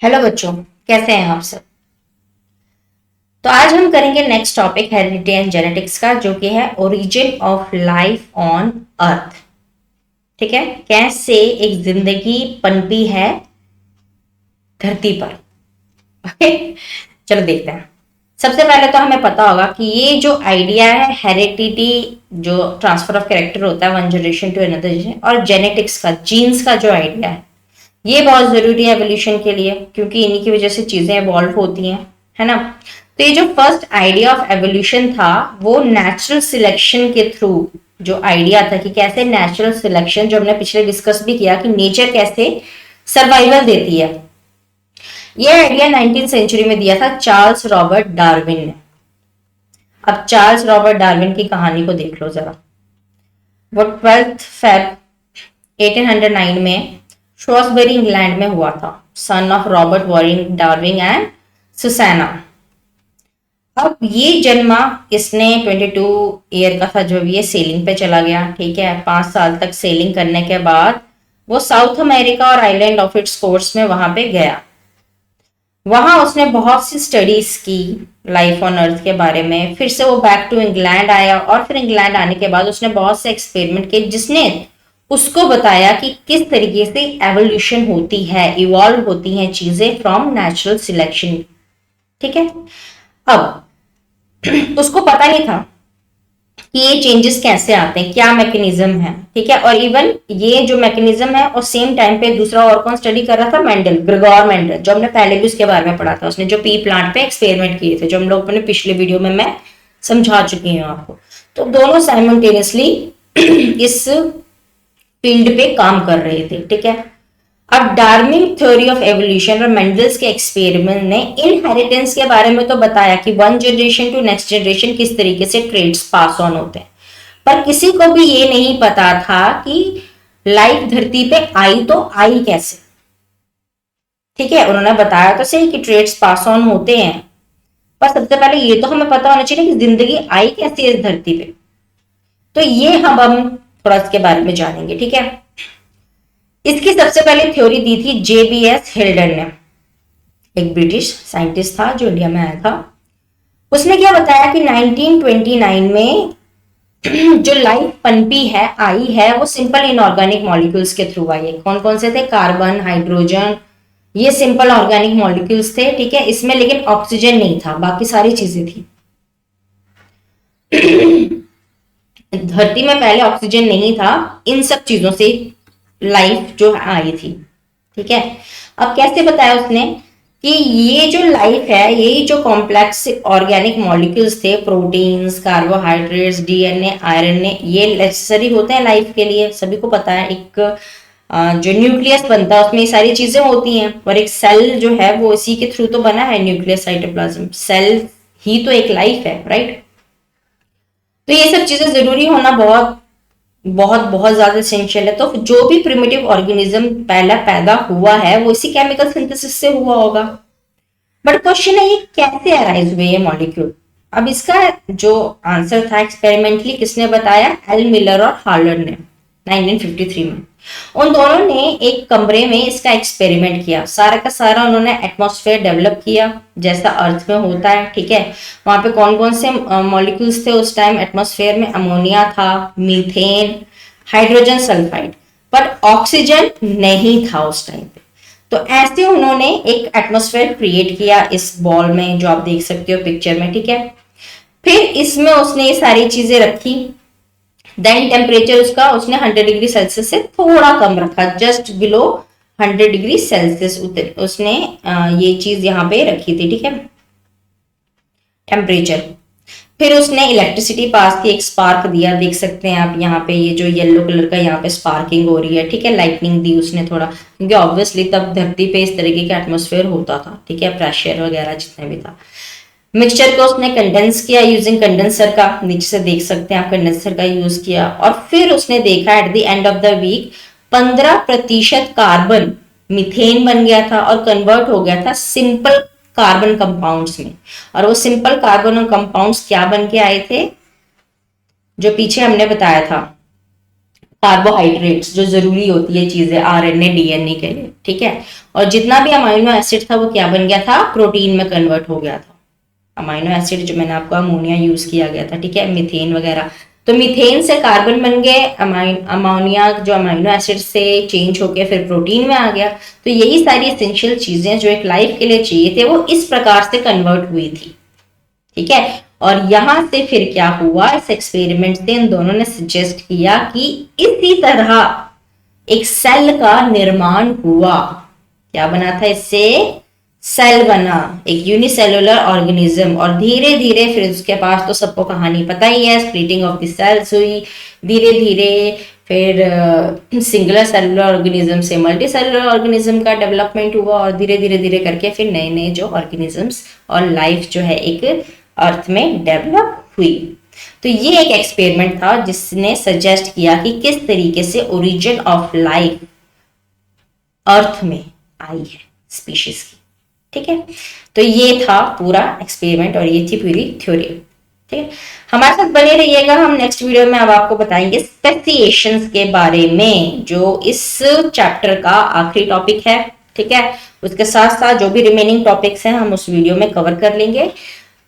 Hello बच्चों, कैसे हैं आप सब। तो आज हम करेंगे next topic heredity and genetics का, जो कि है origin of life on earth. ठीक है, कैसे एक जिंदगी पनपी है धरती पर। ओके, चलो देखते हैं। सबसे पहले तो हमें पता होगा कि ये जो आइडिया है हेरिडिटी, जो ट्रांसफर ऑफ कैरेक्टर होता है one generation to another generation, और जेनेटिक्स का, जीन्स का जो आइडिया है, ये बहुत जरूरी है एवोल्यूशन के लिए, क्योंकि इन्हीं की वजह से चीजें इवॉल्व होती हैं, है ना। तो ये जो फर्स्ट आइडिया ऑफ एवोल्यूशन था, वो नेचुरल सिलेक्शन के थ्रू जो आइडिया था कि कैसे नेचुरल सिलेक्शन, जो हमने पिछले डिस्कस भी किया कि नेचर कैसे सर्वाइवल देती है, ये आइडिया 19th सेंचुरी में दिया था चार्ल्स रॉबर्ट डार्विन ने। अब चार्ल्स रॉबर्ट डार्विन की कहानी को देख लो जरा। वो 12 फेब 1809 में श्रॉसबरी इंग्लैंड में हुआ था, son of Robert Waring Darwin and Susanna. अब ये जन्मा, इसने 22 ईयर का था जब ये सेलिंग पे चला गया। ठीक है, 5 साल तक सेलिंग करने के बाद वो साउथ अमेरिका और आइलैंड ऑफ इट्स कोर्स में वहां पे गया। वहां उसने बहुत सी स्टडीज की लाइफ ऑन अर्थ के बारे में। फिर से वो बैक टू इंग्लैंड आया, और फिर इंग्लैंड आने के बाद उसने बहुत से एक्सपेरिमेंट किए, जिसने उसको बताया कि किस तरीके से एवोल्यूशन होती है, इवॉल्व होती हैं चीजें फ्रॉम नेचुरल सिलेक्शन। ठीक है, अब उसको पता नहीं था कि ये चेंजेस कैसे आते हैं, क्या मैकेनिज्म है। ठीक है, और इवन ये जो मैकेनिज्म है, और सेम टाइम पे दूसरा और कौन स्टडी कर रहा था, मेंडल, ग्रेगोर मेंडल, जो हमने पहले भी उसके बारे में पढ़ा था। उसने जो पी प्लांट पे एक्सपेरिमेंट किए थे, जो हम लोग अपने पिछले वीडियो में मैं समझा चुकी हूँ आपको। तो दोनों साइमल्टेनियसली इस फील्ड पे काम कर रहे थे। ठीक है, अब डार्विन थ्योरी ऑफ एवोल्यूशन और मेंडल्स के एक्सपेरिमेंट ने इनहेरिटेंस के बारे में तो बताया कि one generation to next generation किस तरीके से ट्रेड्स पास ऑन होते हैं, पर किसी को भी ये नहीं पता था कि लाइफ धरती पे आई तो आई कैसे। ठीक है, उन्होंने बताया तो सही कि ट्रेड्स पास ऑन होते हैं, पर सबसे पहले ये तो हमें पता होना चाहिए कि जिंदगी आई कैसे इस धरती पे। तो ये हम थोड़ा इसके बारे में जानेंगे। ठीक है, इसकी सबसे पहले थ्योरी दी थी जेबीएस हिल्डन ने, एक ब्रिटिश साइंटिस्ट था जो इंडिया में आया था। उसने क्या बताया कि 1929 में जो लाइफ पनपी है, आई है, वो सिंपल इनऑर्गेनिक मॉलिक्यूल्स के थ्रू आई है। कौन कौन से थे, कार्बन, हाइड्रोजन, ये सिंपल ऑर्गेनिक मॉलिक्यूल्स थे। ठीक है, इसमें लेकिन ऑक्सीजन नहीं था, बाकी सारी चीजें थी। धरती में पहले ऑक्सीजन नहीं था, इन सब चीजों से लाइफ जो आई थी। ठीक है, अब कैसे बताया उसने कि ये जो लाइफ है, यही जो कॉम्प्लेक्स ऑर्गेनिक मॉलिक्यूल्स थे, प्रोटीन्स, कार्बोहाइड्रेट्स, डीएनए, आयरन, ये नेसेसरी होते हैं लाइफ के लिए, सभी को पता है। एक जो न्यूक्लियस बनता है उसमें ये सारी चीजें होती हैं, और एक सेल जो है वो इसी के थ्रू तो बना है, न्यूक्लियस, साइटोप्लाज्म। सेल ही तो एक लाइफ है, राइट। तो ये सब चीजें जरूरी होना बहुत बहुत बहुत ज्यादा एसेंशियल है। तो जो भी प्रिमिटिव ऑर्गेनिज्म पहला पैदा हुआ है, वो इसी केमिकल सिंथेसिस से हुआ होगा। बट क्वेश्चन है, ये कैसे अराइज हुए ये मॉलिक्यूल। अब इसका जो आंसर था एक्सपेरिमेंटली किसने बताया, एल मिलर और हार्लर ने 1953 में। उन दोनों ने एक कमरे में इसका एक्सपेरिमेंट किया, सारा का सारा उन्होंने एटमॉस्फेयर डेवलप किया जैसा अर्थ में होता है। ठीक है, वहां पे कौन कौन से मॉलिक्यूल्स थे उस टाइम एटमॉस्फेयर में, अमोनिया था, मीथेन, हाइड्रोजन सल्फाइड, पर ऑक्सीजन नहीं था उस टाइम पे। तो ऐसे उन्होंने एक एटमॉस्फेयर क्रिएट किया इस बॉल में, जो आप देख सकते हो पिक्चर में। ठीक है, फिर इसमें उसने ये सारी चीजें रखी। देन टेम्परेचर उसका उसने 100 डिग्री सेल्सियस से थोड़ा कम रखा, जस्ट बिलो 100 डिग्री सेल्सियस उसने ये चीज यहाँ पे रखी थी। ठीक है, टेम्परेचर। फिर उसने इलेक्ट्रिसिटी पास की, एक स्पार्क दिया, देख सकते हैं आप यहाँ पे, ये जो येलो कलर का यहाँ पे स्पार्किंग हो रही है। ठीक है, लाइटनिंग दी उसने थोड़ा, क्योंकि ऑब्वियसली तब धरती पे इस तरीके का एटमोस्फेयर होता था। ठीक है, प्रेशर वगैरह जितना भी था। मिक्सचर को उसने कंडेंस किया यूजिंग कंडेंसर का, नीचे से देख सकते हैं आप, कंडेंसर का यूज किया। और फिर उसने देखा at the end of the week 15% carbon methane बन गया था और कन्वर्ट हो गया था सिंपल कार्बन कंपाउंड्स में। और वो सिंपल कार्बन कंपाउंड्स क्या बन के आए थे, जो पीछे हमने बताया था, कार्बोहाइड्रेट्स जो जरूरी होती है चीजें आरएनए डीएनए के लिए, ठीक है। और जितना भी अमाइनो एसिड था वो क्या बन गया था, प्रोटीन में कन्वर्ट हो गया था। अमाइनो एसिड जो मैंने आपको अमोनिया यूज किया गया था, ठीक है, मीथेन वगैरह, तो मीथेन से कार्बन बन गए, अमोनिया जो अमाइनो एसिड से चेंज होके फिर प्रोटीन में आ गया। तो यही सारी एसेंशियल चीजें जो एक लाइफ के लिए चाहिए थे वो इस प्रकार से कन्वर्ट हुई थी, ठीक है। और यहां से फिर क्या हुआ, इस एक्सपेरिमेंट से इन दोनों ने सजेस्ट किया कि इसी तरह एक सेल का निर्माण हुआ। क्या बना था इससे, सेल बना, एक यूनिसेलुलर ऑर्गेनिज्म। और धीरे धीरे फिर उसके पास तो सबको कहानी पता ही है, स्प्लिटिंग ऑफ द सेल्स हुई, धीरे धीरे फिर सिंगुलर सेलुलर ऑर्गेनिज्म से मल्टी सेलुलर ऑर्गेनिज्म का डेवलपमेंट हुआ, और धीरे धीरे धीरे करके फिर नए नए जो ऑर्गेनिजम्स और लाइफ जो है एक अर्थ में डेवलप हुई। तो ये एक एक्सपेरिमेंट था जिसने सजेस्ट किया कि किस तरीके से ओरिजिन ऑफ लाइफ अर्थ में आई है स्पीशीज की, ठीक है। तो ये था पूरा एक्सपेरिमेंट और ये थी पूरी थ्योरी, ठीक है। हमारे साथ बने रहिएगा, हम नेक्स्ट वीडियो में अब आपको बताएंगे स्पेसिएशंस के बारे में, जो इस चैप्टर का आखिरी टॉपिक है, ठीक है। उसके साथ साथ जो भी रिमेनिंग टॉपिक्स हैं हम उस वीडियो में कवर कर लेंगे।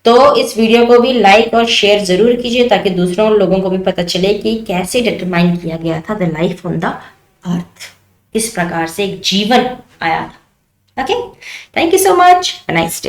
तो इस वीडियो को भी लाइक और शेयर जरूर कीजिए ताकि दूसरों लोगों को भी पता चले कि कैसे डिटरमाइन किया गया था the life on the earth, इस प्रकार से एक जीवन आया था। Okay, thank you so much, nice day.